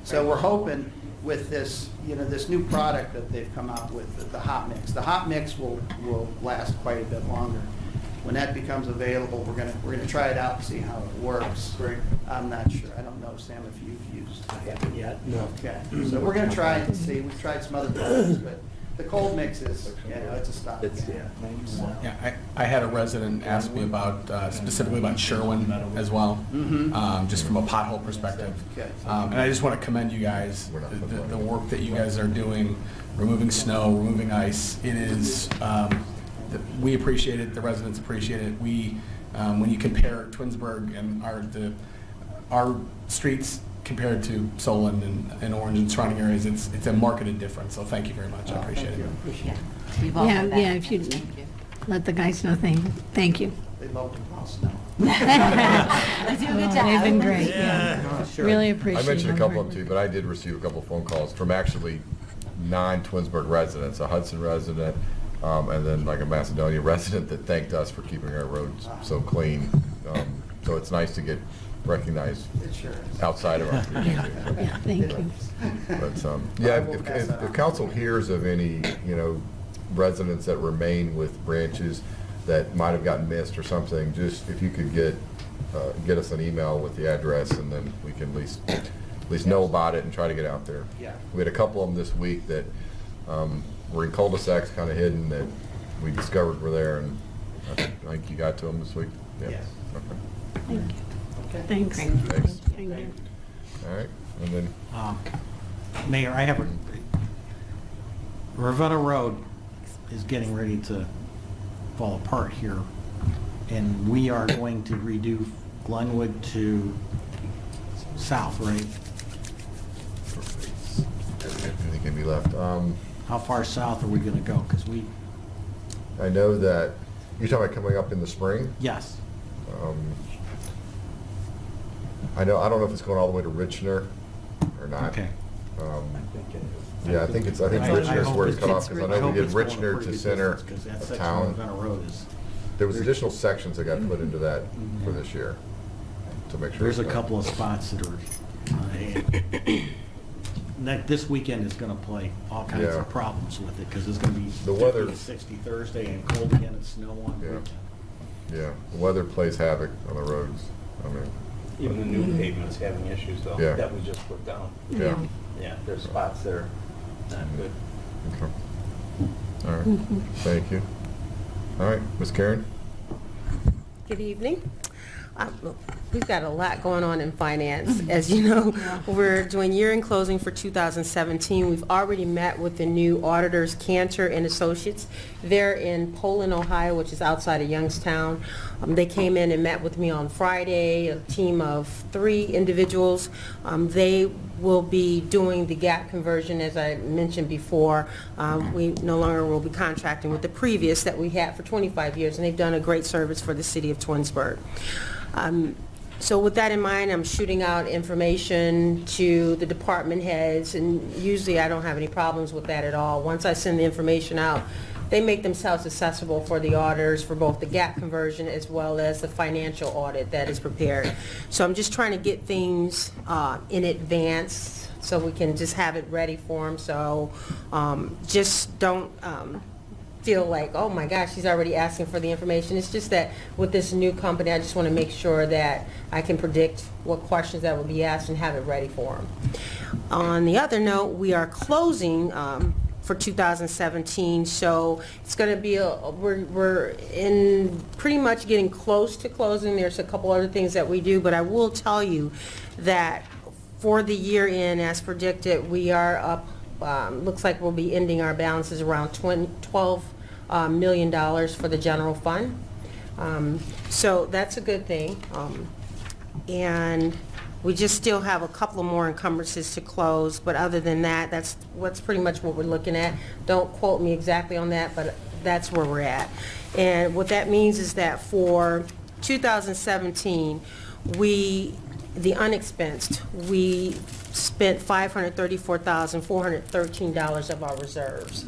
So we're hoping with this, this new product that they've come out with, the hot mix. The hot mix will last quite a bit longer. When that becomes available, we're gonna try it out and see how it works. Great. I'm not sure. I don't know, Sam, if you've used it. I haven't yet. No. Okay. So we're gonna try it and see. We've tried some other products, but the cold mix is, it's a stop. Yeah, I had a resident ask me about, specifically about Sherwin as well, just from a pothole perspective. Okay. And I just want to commend you guys, the work that you guys are doing, removing snow, removing ice. It is, we appreciate it, the residents appreciate it. We, when you compare Twinsburg and our streets compared to Solon and Orange and surrounding areas, it's a marketed difference. So thank you very much. I appreciate it. We've all had that. Yeah, if you Thank you. let the guys know, thank you. They love the raw snow. They do a good job. They've been great, yeah. Really appreciate I mentioned a them. couple of them too, but I did receive a couple of phone calls from actually non-Twinsburg residents, a Hudson resident, and then like a Macedonia resident that thanked us for keeping our roads so clean. So it's nice to get recognized It sure is. outside of our community. Yeah, thank you. But, yeah, if council hears of any, residents that remain with branches that might have gotten missed or something, just if you could get us an email with the address, and then we can at least know about it and try to get out there. Yeah. We had a couple of them this week that were in cul-de-sacs kind of hidden that we discovered were there, and I think you got to them this week. Yeah. Yes. Okay. Thank you. Okay. Thanks. Thanks. Thank you. All right, and then Mayor, I have Ravenna Road is getting ready to fall apart here, and we are going to redo Glenwood to south, right? anything can be left. How far south are we gonna go? Because I know that, you're talking about coming up in the spring? yes. I don't know if it's going all the way to Richner or not. Okay. Yeah, I think I Richner's hope where it's it's- cut off, because I know we did it's going a Richner pretty to good center distance, 'cause that of section town. Ravenna Road is, There was additional sections that got put into that for this year, to make sure. there's a it's done. couple of spots that are, this weekend is gonna play all kinds Yeah. of problems with it, because it's gonna be The weather- 50 to 60 Thursday and cold again and snow on Yeah. weekend. Yeah, the weather plays havoc on the roads. I mean, Even the new pavement's having issues though, Yeah. that we just put down. yeah. Yeah, there's spots that are not good. Okay. All right, thank you. All right, Ms. Karen? Good evening. We've got a lot going on in finance. As you know, we're doing year-end closing for 2017. We've already met with the new auditors, Cantor and Associates. They're in Poland, Ohio, which is outside of Youngstown. They came in and met with me on Friday, a team of 3 individuals. They will be doing the gap conversion, as I mentioned before. We no longer will be contracting with the previous that we had for 25 years, and they've done a great service for the city of Twinsburg. So with that in mind, I'm shooting out information to the department heads, and usually I don't have any problems with that at all. Once I send the information out, they make themselves accessible for the auditors for both the gap conversion as well as the financial audit that is prepared. So I'm just trying to get things in advance so we can just have it ready for them. So just don't feel like, oh my gosh, she's already asking for the information. It's just that with this new company, I just want to make sure that I can predict what questions that will be asked and have it ready for them. On the other note, we are closing for 2017, so it's going to be we're in pretty much getting close to closing. There's a couple other things that we do, but I will tell you that for the year end, as predicted, we are up. Looks like we'll be ending our balances around $12 million for the general fund. So that's a good thing. And we just still have a couple of more encumbrances to close, but other than that, that's pretty much what we're looking at. Don't quote me exactly on that, but that's where we're at. And what that means is that for 2017, the unexpensed, we spent $534,413 of our reserves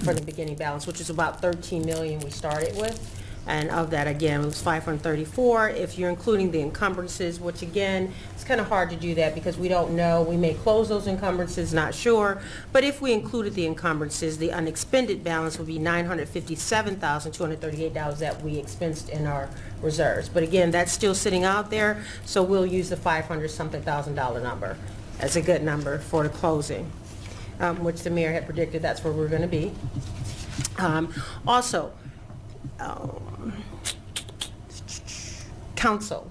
for the beginning balance, which is about $13 million we started with. And of that, again, it was 534. If you're including the encumbrances, which again, it's kind of hard to do that because we don't know. We may close those encumbrances, not sure. But if we included the encumbrances, the unexpended balance would be $957,238 that we expensed in our reserves. But again, that's still sitting out there, so we'll use the $500-something thousand number as a good number for the closing, which the mayor had predicted that's where we're going to be. Also, council,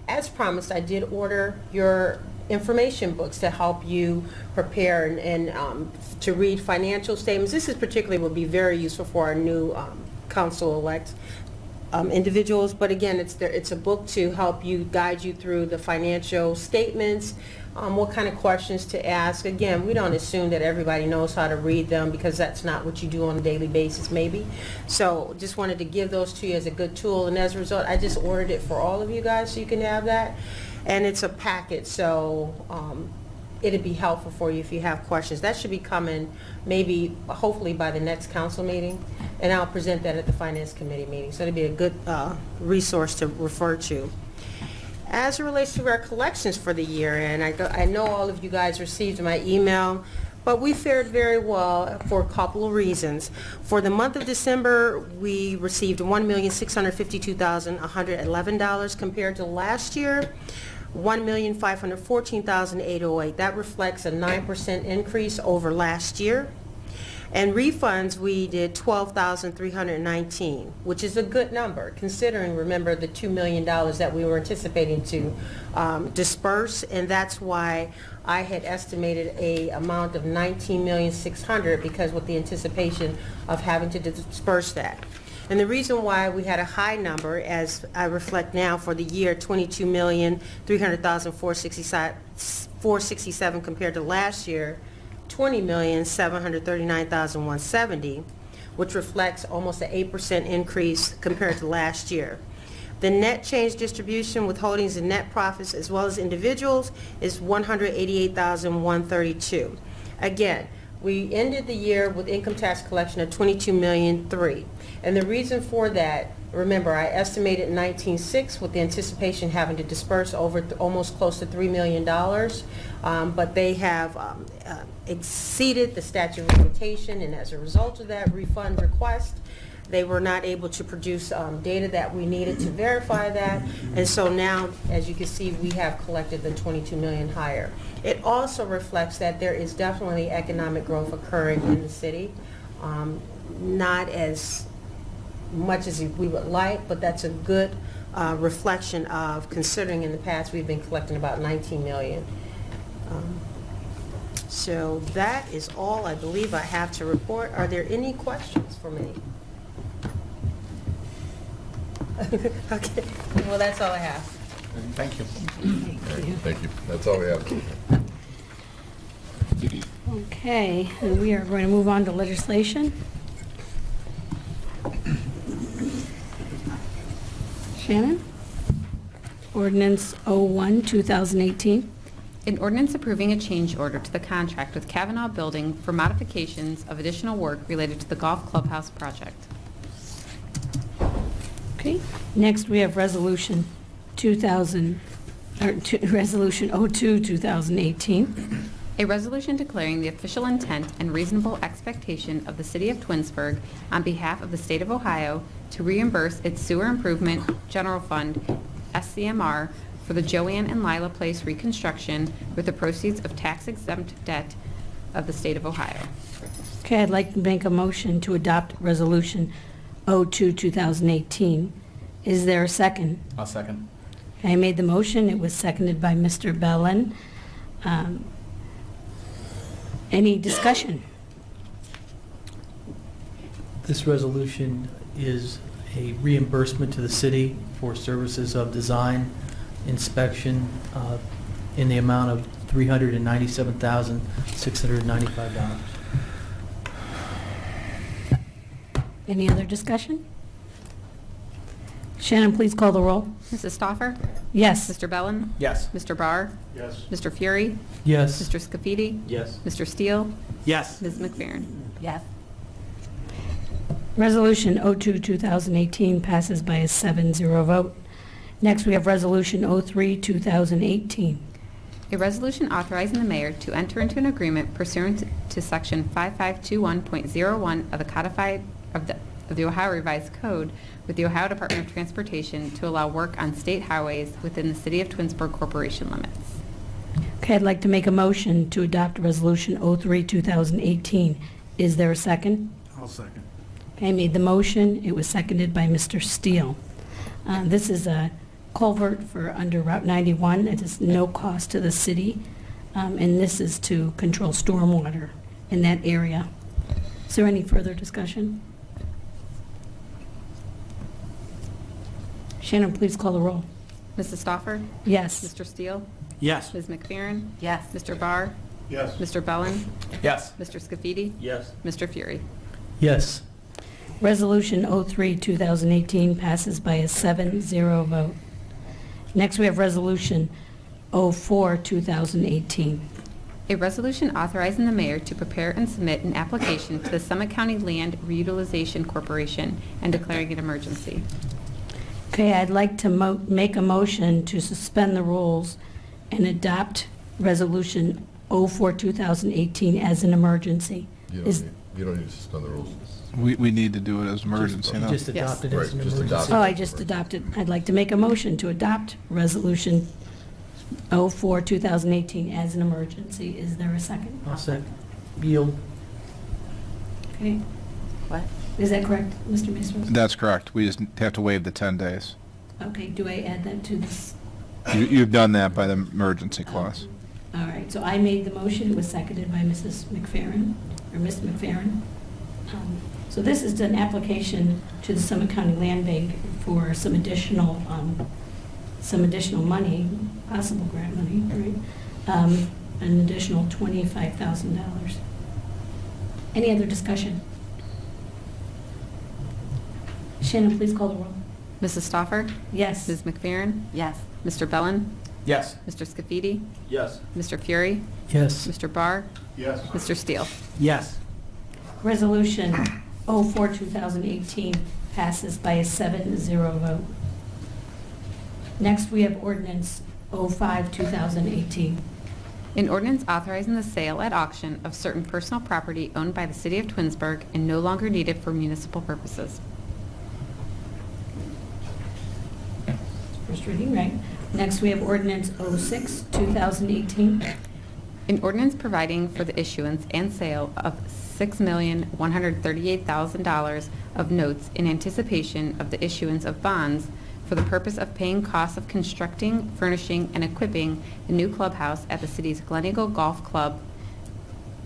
as promised, I did order your information books to help you prepare and to read financial statements. This is particularly will be very useful for our new council-elect individuals, but again, it's a book to help you, guide you through the financial statements, what kind of questions to ask. Again, we don't assume that everybody knows how to read them because that's not what you do on a daily basis maybe. So just wanted to give those to you as a good tool, and as a result, I just ordered it for all of you guys so you can have that. And it's a packet, so it'd be helpful for you if you have questions. That should be coming maybe, hopefully by the next council meeting, and I'll present that at the Finance Committee meeting. So it'd be a good resource to refer to. As it relates to our collections for the year, and I know all of you guys received my email, but we fared very well for a couple of reasons. For the month of December, we received $1,652,111 compared to last year, $1,514,808. That reflects a 9% increase over last year. And refunds, we did $12,319, which is a good number, considering, remember, the $2 million that we were anticipating to disperse, and that's why I had estimated a amount of $19,600,000 because with the anticipation of having to disperse that. And the reason why we had a high number, as I reflect now for the year, $22,300,467 compared to last year, $20,739,170, which reflects almost an 8% increase compared to last year. The net change distribution with holdings and net profits as well as individuals is $188,132. Again, we ended the year with income tax collection of $22,000,003. And the reason for that, remember, I estimated $19,600,000 with the anticipation having to disperse over almost close to $3 million, but they have exceeded the statute of limitation, and as a result of that refund request, they were not able to produce data that we needed to verify that, and so now, as you can see, we have collected the $22 million higher. It also reflects that there is definitely economic growth occurring in the city, not as much as we would like, but that's a good reflection of, considering in the past we've been collecting about 19 million. So that is all I believe I have to report. Are there any questions for me? Okay, well, that's all I have. Thank you. Thank you. That's all we have. Okay, and we are going to move on to legislation. Shannon? Ordinance 01, 2018. An ordinance approving a change order to the contract with Kavanaugh Building for modifications of additional work related to the golf clubhouse project. Okay, next we have Resolution 02, 2018. A resolution declaring the official intent and reasonable expectation of the City of Twinsburg on behalf of the State of Ohio to reimburse its Sewer Improvement General Fund, SCMR, for the Joanne and Lila Place reconstruction with the proceeds of tax-exempt debt of the State of Ohio. Okay, I'd like to make a motion to adopt Resolution 02, 2018. Is there a second? I'll second. I made the motion. It was seconded by Mr. Bellin. Any discussion? This resolution is a reimbursement to the city for services of design, inspection, in the amount of $397,695. Any other discussion? Shannon, please call the roll. Mrs. Stoffer? Yes. Mr. Bellin? Yes. Mr. Barr? Yes. Mr. Fury? Yes. Mr. Scafidi? Yes. Mr. Steele? Yes. Ms. McFerrin? Yes. Resolution 02, 2018 passes by a 7-0 vote. Next, we have Resolution 03, 2018. A resolution authorizing the mayor to enter into an agreement pursuant to Section 5521.01 of the Codified of the Ohio Revised Code with the Ohio Department of Transportation to allow work on state highways within the City of Twinsburg Corporation limits. Okay, I'd like to make a motion to adopt Resolution 03, 2018. Is there a second? I'll second. Okay, I made the motion. It was seconded by Mr. Steele. This is a culvert for under Route 91. It is no cost to the city, and this is to control stormwater in that area. Is there any further discussion? Shannon, please call the roll. Mrs. Stoffer? Yes. Mr. Steele? Yes. Ms. McFerrin? Yes. Mr. Barr? Yes. Mr. Bellin? Yes. Mr. Scafidi? Yes. Mr. Fury? Yes. Resolution 03, 2018 passes by a 7-0 vote. Next, we have Resolution 04, 2018. A resolution authorizing the mayor to prepare and submit an application to the Summit County Land Reutilization Corporation and declaring an emergency. Okay, I'd like to make a motion to suspend the rules and adopt Resolution 04, 2018 as an emergency. You Is- don't need to suspend the rules. We need to do it as emergency, You no? just adopted as an Right, just emergency. adopt. Oh, I just adopted. I'd like to make a motion to adopt Resolution 04, 2018 as an emergency. Is there a second? I'll second. Yield. Okay, What? is that correct, Mr. Maestros? That's correct. We just have to waive the 10 days. Okay, do I add that to this? You've done that by the emergency clause. All right, so I made the motion. It was seconded by Mrs. McFerrin, or Ms. McFerrin. So this is an application to the Summit County Land Bank for some additional money, possible grant money, right? An additional $25,000. Any other discussion? Shannon, please call the roll. Mrs. Stoffer? Yes. Ms. McFerrin? Yes. Mr. Bellin? Yes. Mr. Scafidi? Yes. Mr. Fury? Yes. Mr. Barr? Yes. Mr. Steele? Yes. Resolution 04, 2018 passes by a 7-0 vote. Next, we have Ordinance 05, 2018. An ordinance authorizing the sale at auction of certain personal property owned by the City of Twinsburg and no longer needed for municipal purposes. First reading, right? Next, we have Ordinance 06, 2018. An ordinance providing for the issuance and sale of $6,138,000 of notes in anticipation of the issuance of bonds for the purpose of paying costs of constructing, furnishing, and equipping the new clubhouse at the city's Glen Eagle Golf Club,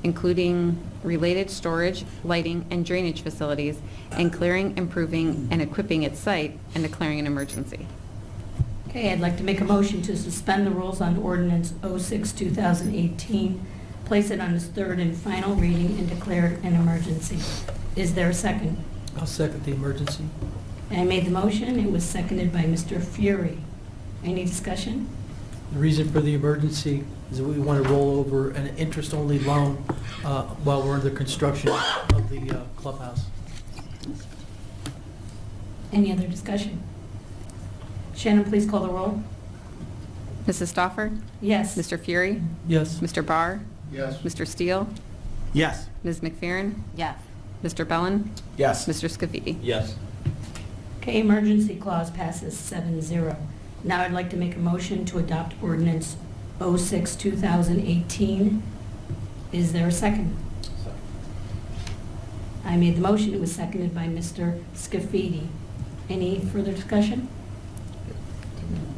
including related storage, lighting, and drainage facilities, and clearing, improving, and equipping its site, and declaring an emergency. Okay, I'd like to make a motion to suspend the rules on ordinance 06-2018, place it on its third and final reading, and declare it an emergency. Is there a second? I'll second the emergency. I made the motion. It was seconded by Mr. Fury. Any discussion? The reason for the emergency is that we want to roll over an interest-only loan while we're under construction of the clubhouse. Any other discussion? Shannon, please call the roll. Mrs. Stoffer? Yes. Mr. Fury? Yes. Mr. Barr? Yes. Mr. Steele? Yes. Ms. McFerrin? Yes. Mr. Bellin? Yes. Mr. Scafidi? Yes. Okay, emergency clause passes 7-0. Now I'd like to make a motion to adopt ordinance 06-2018. Is there a second? I made the motion. It was seconded by Mr. Scafidi. Any further discussion?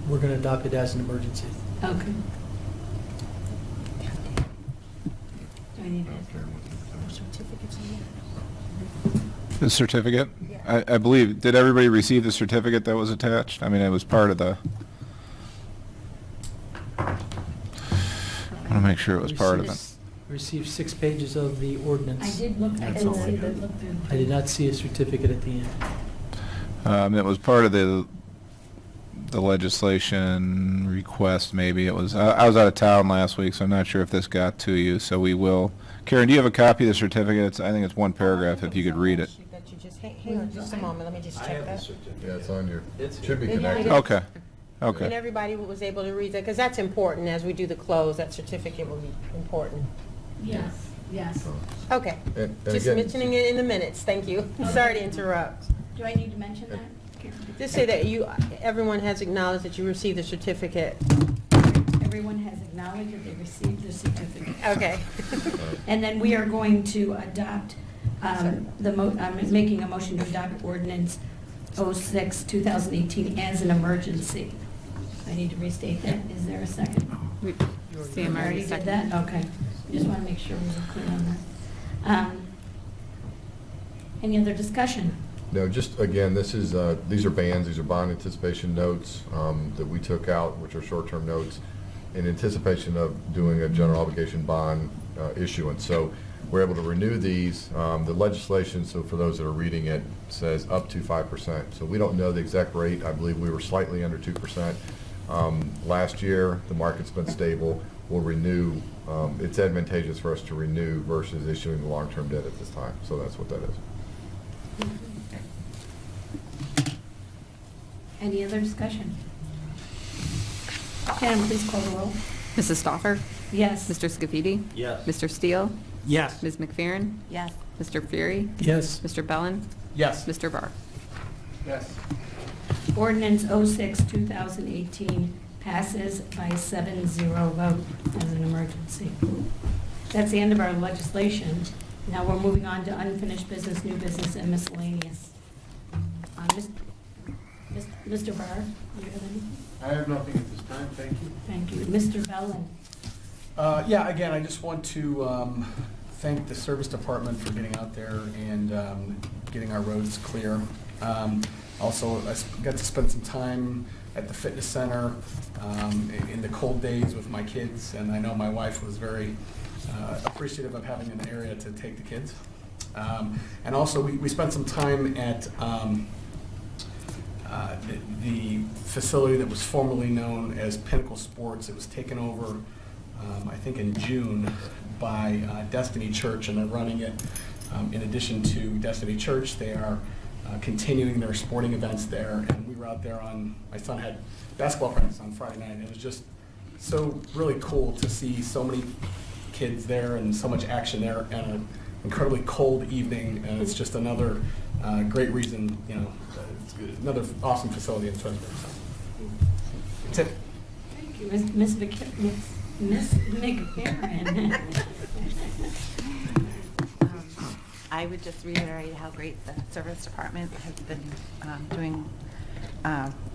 We're going to adopt it as an emergency. Okay. Do I need The certificate? I believe, did everybody receive the certificate that was attached? I mean, it was part of the, I want to make sure it was part of it. Received 6 pages of the ordinance. I did look, I didn't see the look through. I did not see a certificate at the end. It was part of the legislation request, maybe. It was, I was out of town last week, so I'm not sure if this got to you, so we will. Karen, do you have a copy of the certificate? I think it's one paragraph, if you could read it. Hang on just a moment, let me just check that. Yeah, it's on your, It's should be here. connected. Okay, And okay. everybody was able to read that, because that's important as we do the close, that certificate will be important. Yes, yes. Okay, And just again- mentioning it in the minutes, thank you. Sorry to interrupt. Do I need to mention that? Just say that everyone has acknowledged that you received the certificate. Everyone has acknowledged that they received the certificate. Okay. And then we are going to adopt, I'm making a motion to adopt ordinance 06-2018 as an emergency. I need to restate that. Is there a second? Sam I already did seconded. that? Okay. Just want to make sure we were clear on that. Any other discussion? No, just, again, these are bans, these are bond anticipation notes that we took out, which are short-term notes, in anticipation of doing a general obligation bond issuance. So we're able to renew these. The legislation, so for those that are reading it, says up to 5%. So we don't know the exact rate. I believe we were slightly under 2%. Last year, the market's been stable. We'll renew. It's advantageous for us to renew versus issuing the long-term debt at this time. So that's what that is. Any other discussion? Shannon, please call the roll. Mrs. Stoffer? Yes. Mr. Scafidi? Yes. Mr. Steele? Yes. Ms. McFerrin? Yes. Mr. Fury? Yes. Mr. Bellin? Yes. Mr. Barr? Yes. Ordinance 06-2018 passes by 7-0 vote as an emergency. That's the end of our legislation. Now we're moving on to unfinished business, new business, and miscellaneous. Mr. Barr, you have anything? I have nothing at this time, thank you. Thank you. Mr. Bellin? Yeah, again, I just want to thank the service department for getting out there and getting our roads clear. Also, I got to spend some time at the fitness center in the cold days with my kids, and I know my wife was very appreciative of having an area to take the kids. And also, we spent some time at the facility that was formerly known as Pinnacle Sports. It was taken over, I think, in June by Destiny Church, and they're running it. In addition to Destiny Church, they are continuing their sporting events there. And we were out there my son had basketball practice on Friday night. It was just so really cool to see so many kids there and so much action there on an incredibly cold evening. And it's just another great reason, it's another awesome facility in Twinsburg. That's it. Thank you. Ms. McFerrin? I would just reiterate how great the service department has been doing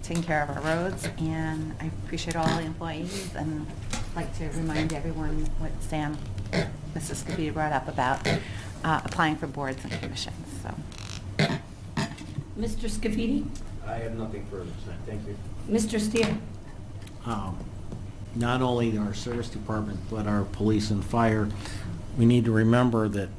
taking care of our roads, and I appreciate all the employees, and like to remind everyone what Sam, Mrs. Scafidi brought up about applying for boards and commissions, so. Mr. Scafidi? I have nothing further tonight. Thank you. Mr. Steele? Not only our service department, but our police and fire, we need to remember that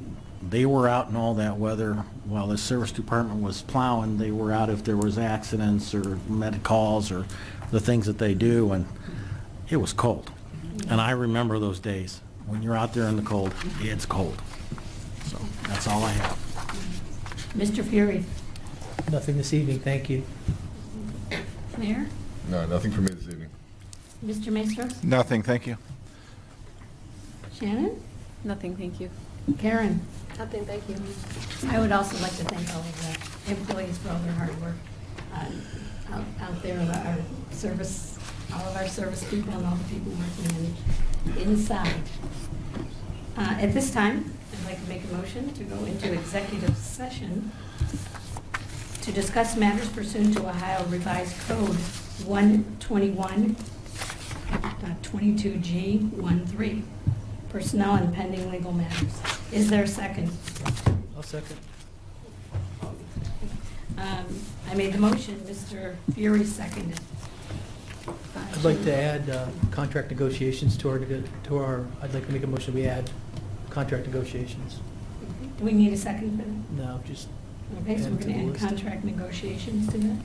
they were out in all that weather while the service department was plowing. They were out if there was accidents or med calls or the things that they do, and it was cold. And I remember those days. When you're out there in the cold, it's cold. So that's all I have. Mr. Fury? Nothing this evening, thank you. Mayor? No, nothing for me this evening. Mr. Maestros? Nothing, thank you. Shannon? Nothing, thank you. Karen? Nothing, thank you. I would also like to thank all of the employees for all their hard work out there, our service, all of our service people and all the people working inside. At this time, I'd like to make a motion to go into executive session to discuss matters pursuant to Ohio Revised Code 121.22G13, personnel and pending legal matters. Is there a second? I'll second. I made the motion, Mr. Fury seconded. I'd like to add contract negotiations to our, I'd like to make a motion, we add contract negotiations. Do we need a second for that? No, just. Okay, so add we're to going the to add list. contract negotiations to that.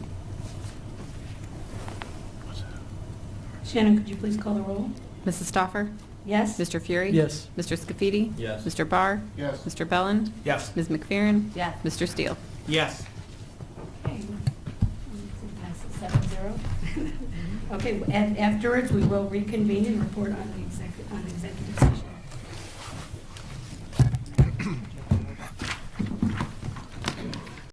Shannon, could you please call the roll? Mrs. Stoffer? Yes? Mr. Fury? Yes. Mr. Scafidi? Yes. Mr. Barr? Yes. Mr. Bellin? Yes. Ms. McFerrin? Yes. Mr. Steele? Yes. Okay. Passes 7-0. Okay, afterwards, we will reconvene and report on the executive session.